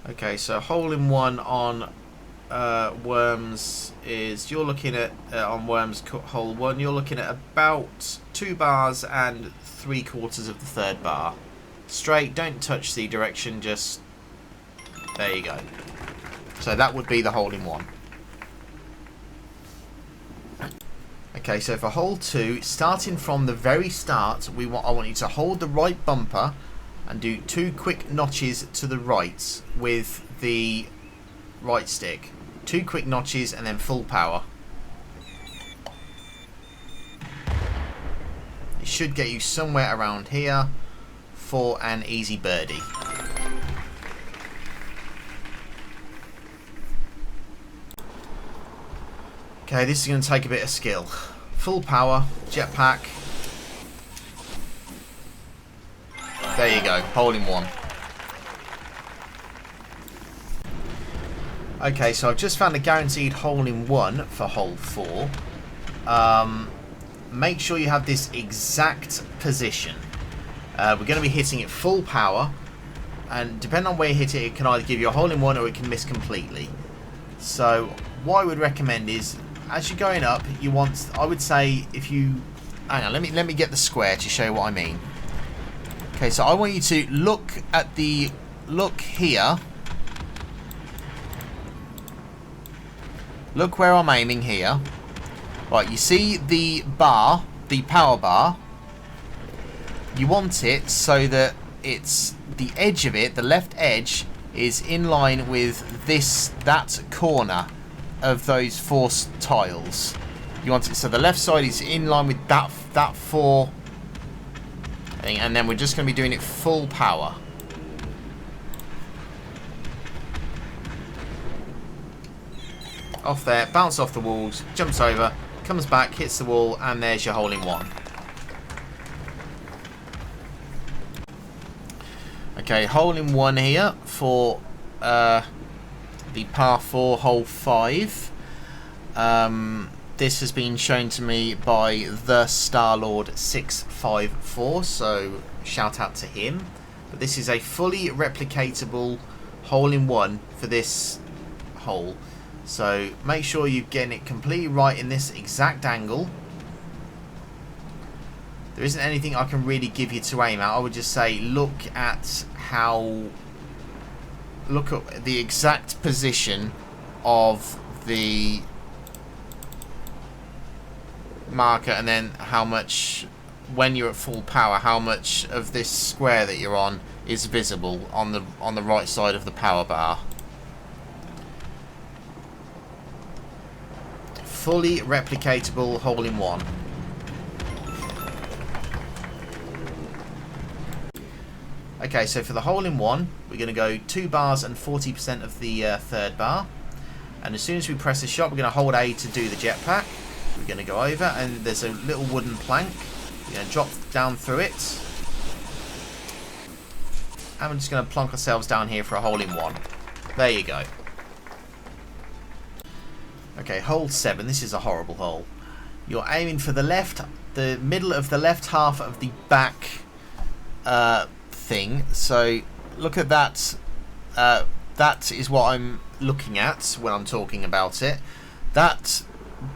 Okay, so hole in one on worms is, you're looking at on worms hole one, you're looking at about 2 bars and 3/4 of the third bar. Straight, don't touch the direction, just there you go. So that would be the hole in one. Okay, so for hole 2, starting from the very start, I want you to hold the right bumper and do 2 quick notches to the right with the right stick. 2 quick notches and then full power. It should get you somewhere around here for an easy birdie. Okay, this is going to take a bit of skill. Full power, jetpack. There you go, hole in one. Okay, so I've just found a guaranteed hole in one for hole 4. Make sure you have this exact position. We're going to be hitting it full power, and depending on where you hit it, it can either give you a hole in one or it can miss completely. So what I would recommend is, as you're going up, you want, I would say, if you, hang on, let me get the square to show you what I mean. Okay, so I want you to look here. Look where I'm aiming here. Right, you see the bar, the power bar. You want it so that it's the edge of it, the left edge, is in line with that corner of those 4 tiles. You want it so the left side is in line with that 4 thing, and then we're just going to be doing it full power. Off there, bounce off the walls, jumps over, comes back, hits the wall, and there's your hole in one. Okay, hole in one here for the par 4 hole 5. This has been shown to me by the Starlord 654, so shout out to him. But this is a fully replicatable hole in one for this hole. So make sure you're getting it completely right in this exact angle. There isn't anything I can really give you to aim at. I would just say look at the exact position of the marker, and then how much, when you're at full power, how much of this square that you're on is visible on the right side of the power bar. Fully replicatable hole in one. Okay, so for the hole in one, we're going to go 2 bars and 40% of the third bar. And as soon as we press the shot, we're going to hold A to do the jetpack. We're going to go over, and there's a little wooden plank. We're going to drop down through it. And we're just going to plonk ourselves down here for a hole in one. There you go. Okay, hole 7. This is a horrible hole. You're aiming for the middle of the left half of the back thing. So look at that. That is what I'm looking at when I'm talking about it. That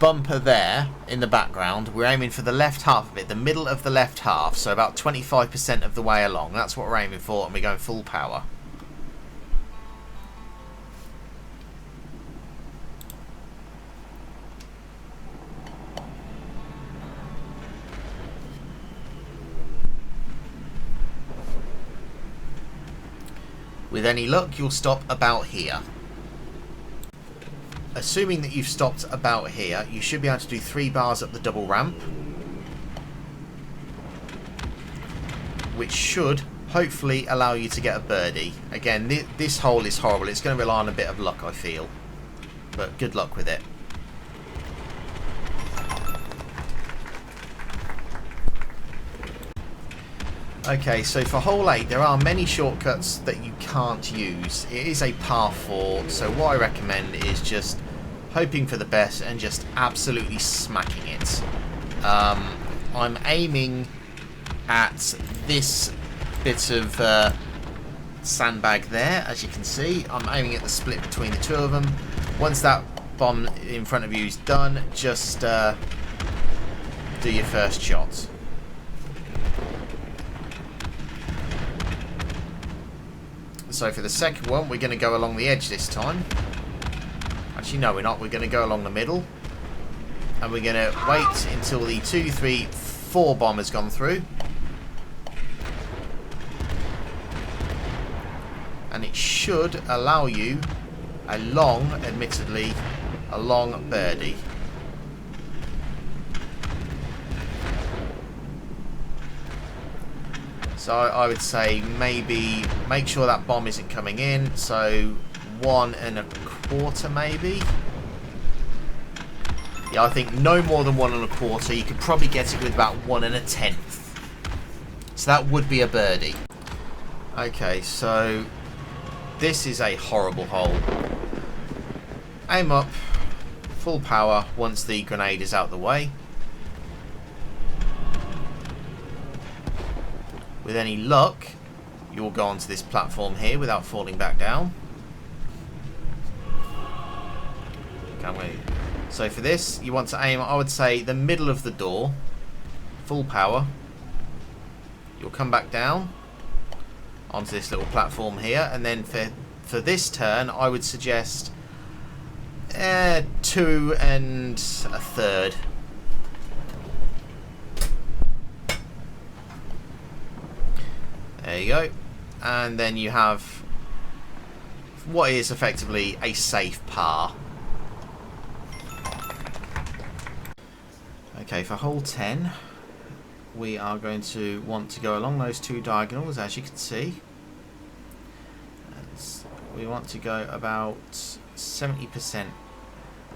bumper there in the background, we're aiming for the left half of it, the middle of the left half, so about 25% of the way along. That's what we're aiming for, and we're going full power. With any luck, you'll stop about here. Assuming that you've stopped about here, you should be able to do 3 bars up the double ramp, which should hopefully allow you to get a birdie. Again, this hole is horrible. It's going to rely on a bit of luck, I feel, but good luck with it. Okay, so for hole 8, there are many shortcuts that you can't use. It is a par 4, so what I recommend is just hoping for the best and just absolutely smacking it. I'm aiming at this bit of sandbag there, as you can see. I'm aiming at the split between the two of them. Once that bomb in front of you is done, just do your first shot. So for the second one, we're going to go along the edge this time. Actually, no, we're not. We're going to go along the middle. And we're going to wait until the 2, 3, 4 bomb has gone through. And it should allow you a long, admittedly, a long birdie. So I would say maybe make sure that bomb isn't coming in. So 1 1/4 maybe. Yeah, I think no more than 1 1/4. You could probably get it with about 1 1/10. So that would be a birdie. Okay, so this is a horrible hole. Aim up, full power once the grenade is out the way. With any luck, you'll go onto this platform here without falling back down. Can't wait. So for this, you want to aim, I would say, the middle of the door, full power. You'll come back down onto this little platform here, and then for this turn, I would suggest 2 1/3. There you go. And then you have what is effectively a safe par. Okay, for hole 10, we are going to want to go along those 2 diagonals, as you can see. We want to go about 70%,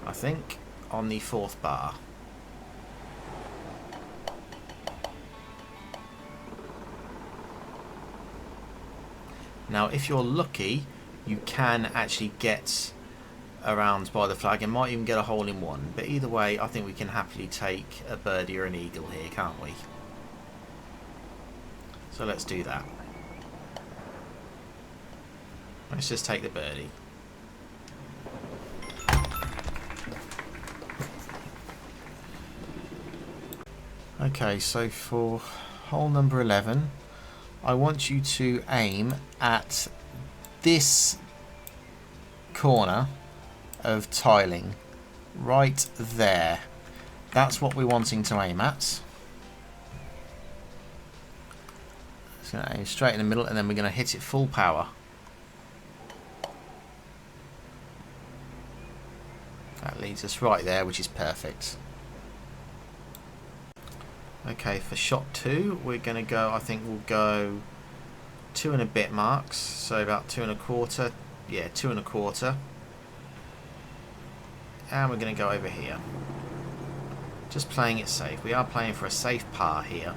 I think, on the 4th bar. Now, if you're lucky, you can actually get around by the flag and might even get a hole in one. But either way, I think we can happily take a birdie or an eagle here, can't we? So let's do that. Let's just take the birdie. Okay, so for hole number 11, I want you to aim at this corner of tiling right there. That's what we're wanting to aim at. Just going to aim straight in the middle, and then we're going to hit it full power. That leads us right there, which is perfect. Okay, for shot 2, we're going to go, I think we'll go 2 and a bit marks, so about 2 1/4, yeah, 2 1/4. And we're going to go over here. Just playing it safe. We are playing for a safe par here.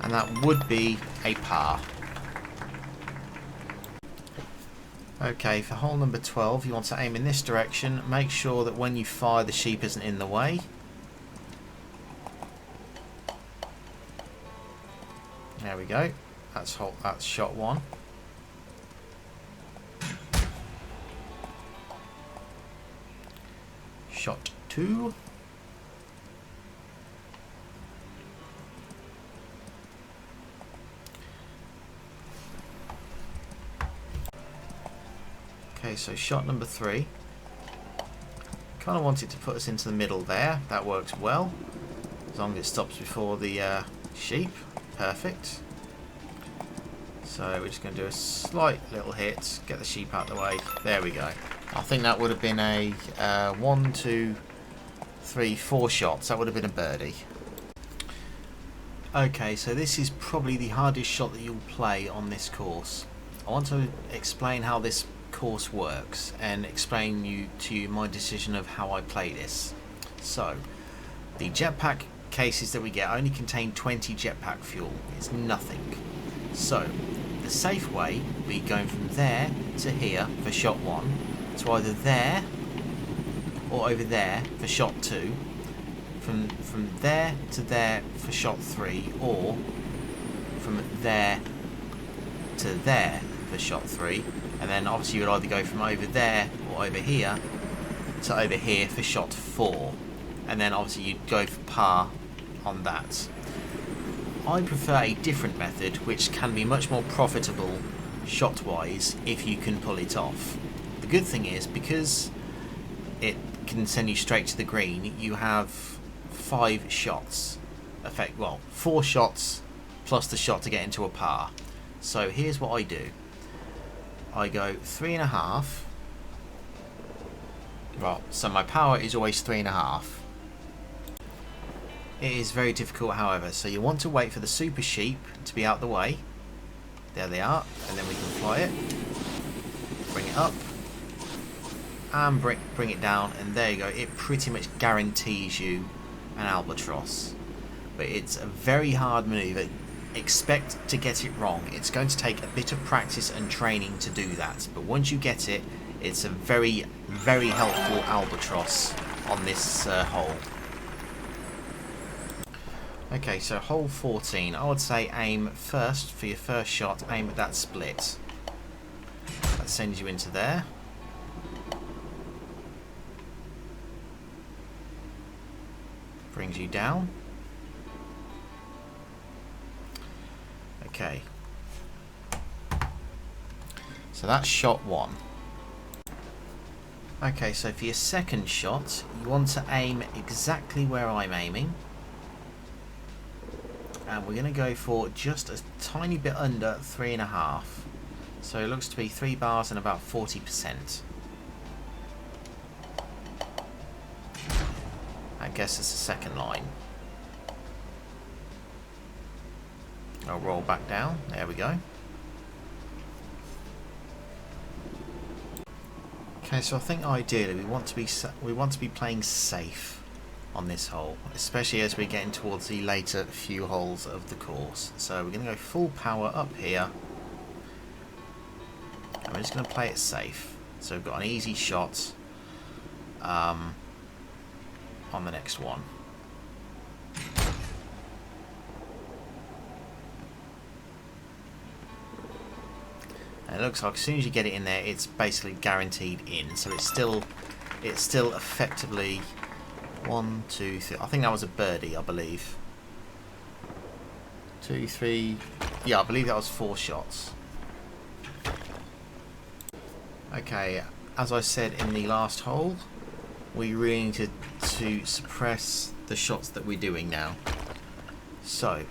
And that would be a par. Okay, for hole number 12, you want to aim in this direction. Make sure that when you fire, the sheep isn't in the way. There we go. That's shot 1. Shot 2. Okay, so shot number 3. Kind of wanted to put us into the middle there. That works well, as long as it stops before the sheep. Perfect. So we're just going to do a slight little hit, get the sheep out of the way. There we go. I think that would have been a 1, 2, 3, 4 shots. That would have been a birdie. Okay, so this is probably the hardest shot that you'll play on this course. I want to explain how this course works and explain to you my decision of how I play this. So, the jetpack cases that we get only contain 20 jetpack fuel. It's nothing. So, the safe way would be going from there to here for shot 1, to either there or over there for shot 2, from there to there for shot 3, or from there to there for shot 3, and then obviously you would either go from over there or over here to over here for shot 4, and then obviously you'd go for par on that. I prefer a different method which can be much more profitable shot wise if you can pull it off. The good thing is, because it can send you straight to the green, you have 5 shots, 4 shots plus the shot to get into a par. So here's what I do. I go 3.5. Well, so my power is always 3.5. It is very difficult, however, so you want to wait for the super sheep to be out the way. There they are, and then we can fly it. Bring it up. And bring it down, and there you go. It pretty much guarantees you an albatross. But it's a very hard maneuver. Expect to get it wrong. It's going to take a bit of practice and training to do that. But once you get it, it's a very, very helpful albatross on this hole. Okay, so hole 14, I would say aim first for your first shot, aim at that split. That sends you into there. Brings you down. Okay. So that's shot 1. Okay, so for your second shot, you want to aim exactly where I'm aiming. And we're going to go for just a tiny bit under 3.5. So it looks to be 3 bars and about 40%. I guess it's the second line. I'll roll back down. There we go. Okay, so I think ideally we want to be playing safe on this hole, especially as we're getting towards the later few holes of the course. So we're going to go full power up here, and we're just going to play it safe. So we've got an easy shot on the next one. And it looks like as soon as you get it in there, it's basically guaranteed in. So it's still effectively 1, 2, 3. I think that was a birdie, I believe. 2, 3. Yeah, I believe that was 4 shots. Okay, as I said in the last hole, we really need to suppress the shots that we're doing now. So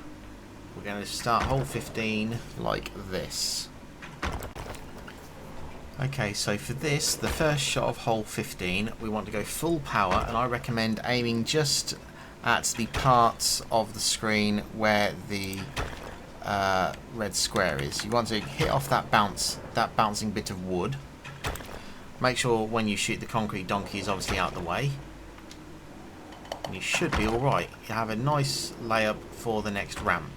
we're going to start hole 15 like this. Okay, so for this, the first shot of hole 15, we want to go full power, and I recommend aiming just at the parts of the screen where the red square is. You want to hit off that bouncing bit of wood. Make sure when you shoot the concrete donkey is obviously out of the way. And you should be alright. You have a nice layup for the next ramp.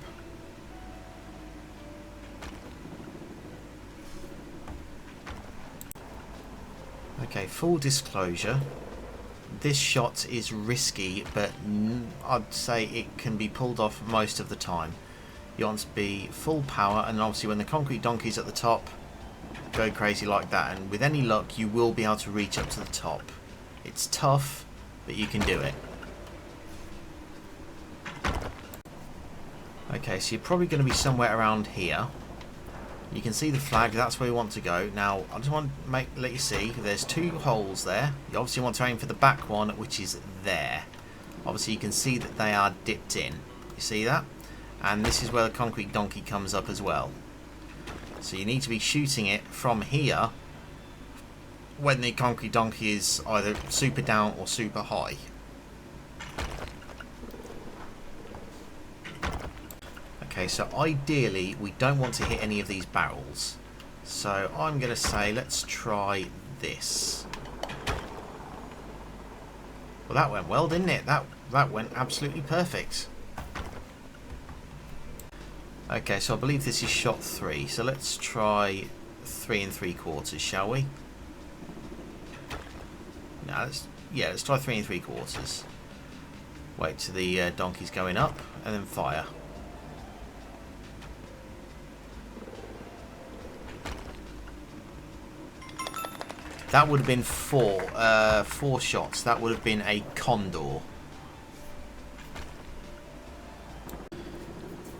Okay, full disclosure, this shot is risky, but I'd say it can be pulled off most of the time. You want to be full power, and obviously when the concrete donkey's at the top, go crazy like that, and with any luck you will be able to reach up to the top. It's tough, but you can do it. Okay, so you're probably going to be somewhere around here. You can see the flag, that's where we want to go. Now, I just want to let you see, there's 2 holes there. You obviously want to aim for the back one, which is there. Obviously you can see that they are dipped in. You see that? And this is where the concrete donkey comes up as well. So you need to be shooting it from here when the concrete donkey is either super down or super high. Okay, so ideally we don't want to hit any of these barrels. So I'm going to say let's try this. Well, that went well, didn't it? That went absolutely perfect. Okay, so I believe this is shot 3. So let's try 3 3/4, shall we? No, let's try 3 3/4. Wait till the donkey's going up and then fire. That would have been 4 shots. That would have been a condor.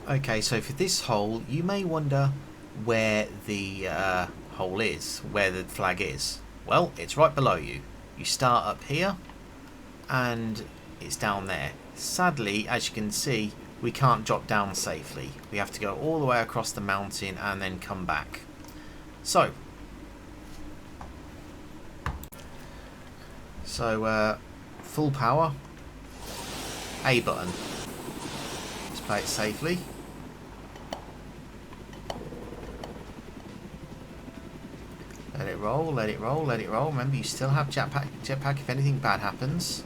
Okay, so for this hole, you may wonder where the hole is, where the flag is. Well, it's right below you. You start up here, and it's down there. Sadly, as you can see, we can't drop down safely. We have to go all the way across the mountain and then come back. So full power, A button. Let's play it safely. Let it roll, let it roll, let it roll. Remember, you still have jetpack if anything bad happens.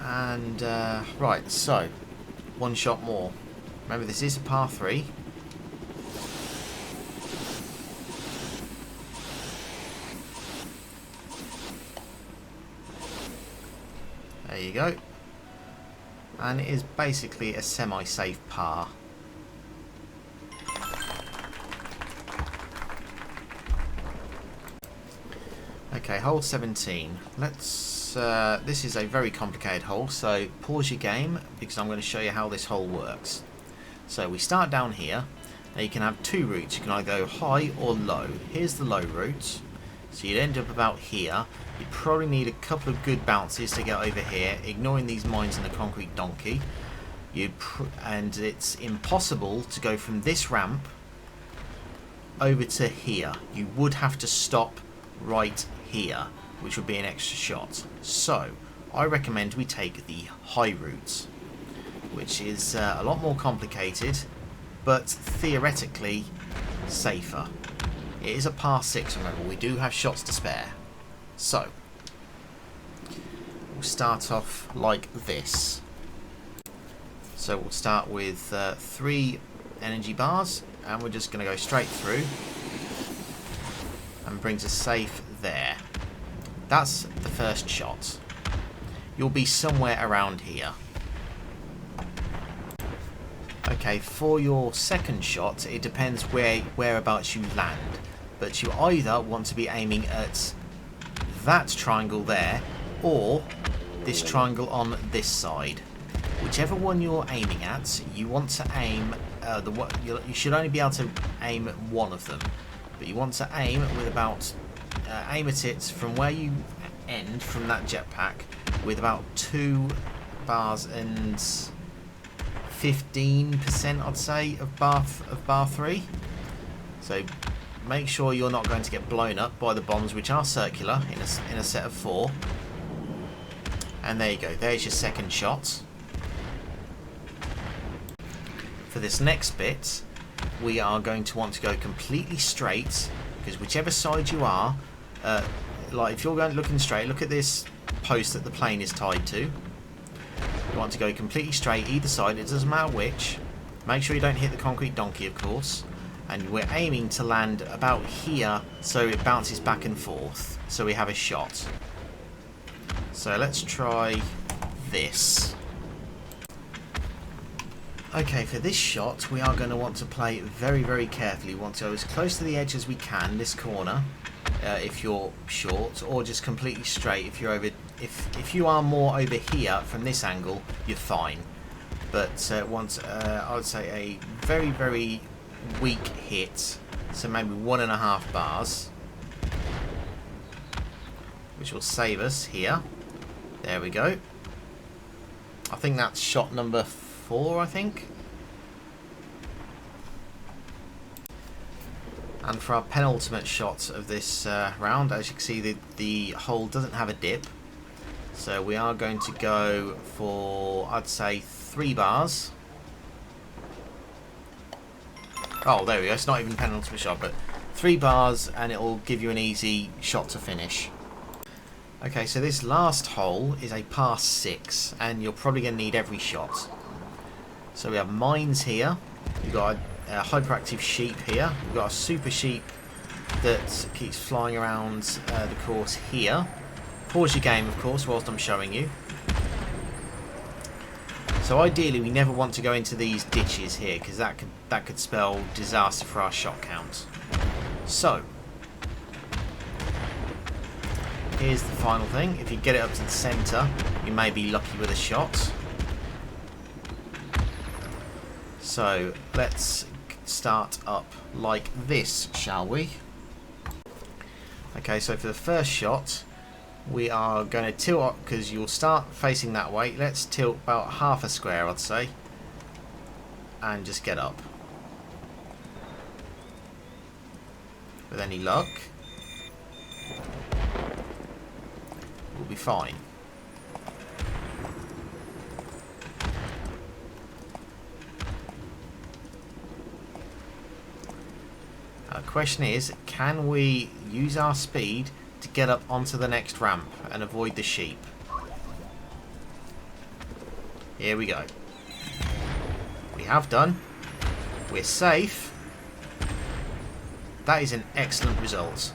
And, right, so, 1 shot more. Remember, this is a par 3. There you go. And it is basically a semi-safe par. Okay, hole 17. Let's. This is a very complicated hole, so pause your game because I'm going to show you how this hole works. So we start down here. Now you can have 2 routes. You can either go high or low. Here's the low route. So you'd end up about here. You probably need a couple of good bounces to get over here, ignoring these mines and the concrete donkey. And it's impossible to go from this ramp over to here. You would have to stop right here, which would be an extra shot. So I recommend we take the high route, which is a lot more complicated, but theoretically safer. It is a par 6, remember, we do have shots to spare. So, we'll start off like this. So we'll start with 3 energy bars, and we're just going to go straight through, and brings us safe there. That's the first shot. You'll be somewhere around here. Okay, for your second shot, it depends whereabouts you land. But you either want to be aiming at that triangle there, or this triangle on this side. Whichever one you're aiming at, you want to aim you should only be able to aim at one of them. But you want to aim with about aim at it from where you end from that jetpack with about 2 bars and 15%, I'd say, of bar 3. So make sure you're not going to get blown up by the bombs, which are circular in a set of 4. And there you go. There's your second shot. For this next bit, we are going to want to go completely straight, because whichever side you are, like if you're going looking straight, look at this post that the plane is tied to. You want to go completely straight either side, it doesn't matter which. Make sure you don't hit the concrete donkey, of course. And we're aiming to land about here so it bounces back and forth, so we have a shot. So let's try this. Okay, for this shot we are going to want to play very, very carefully. We want to go as close to the edge as we can, this corner, if you're short, or just completely straight if you're over. If you are more over here from this angle, you're fine. But I would say a very, very weak hit, so maybe 1.5 bars, which will save us here. There we go. I think that's shot number 4, I think. And for our penultimate shot of this round, as you can see, the hole doesn't have a dip, so we are going to go for, I'd say, 3 bars. Oh, there we go. It's not even penultimate shot, but 3 bars, and it will give you an easy shot to finish. Okay, so this last hole is a pass 6, and you're probably going to need every shot. So we have mines here. We've got a hyperactive sheep here. We've got a super sheep that keeps flying around the course here. Pause your game, of course, whilst I'm showing you. So ideally, we never want to go into these ditches here, because that could spell disaster for our shot count. So here's the final thing. If you get it up to the centre, you may be lucky with a shot. So let's start up like this, shall we? Okay, so for the first shot, we are going to tilt up, because you'll start facing that way. Let's tilt about half a square, I'd say, and just get up. With any luck, we'll be fine. The question is, can we use our speed to get up onto the next ramp and avoid the sheep? Here we go. We have done. We're safe. That is an excellent result.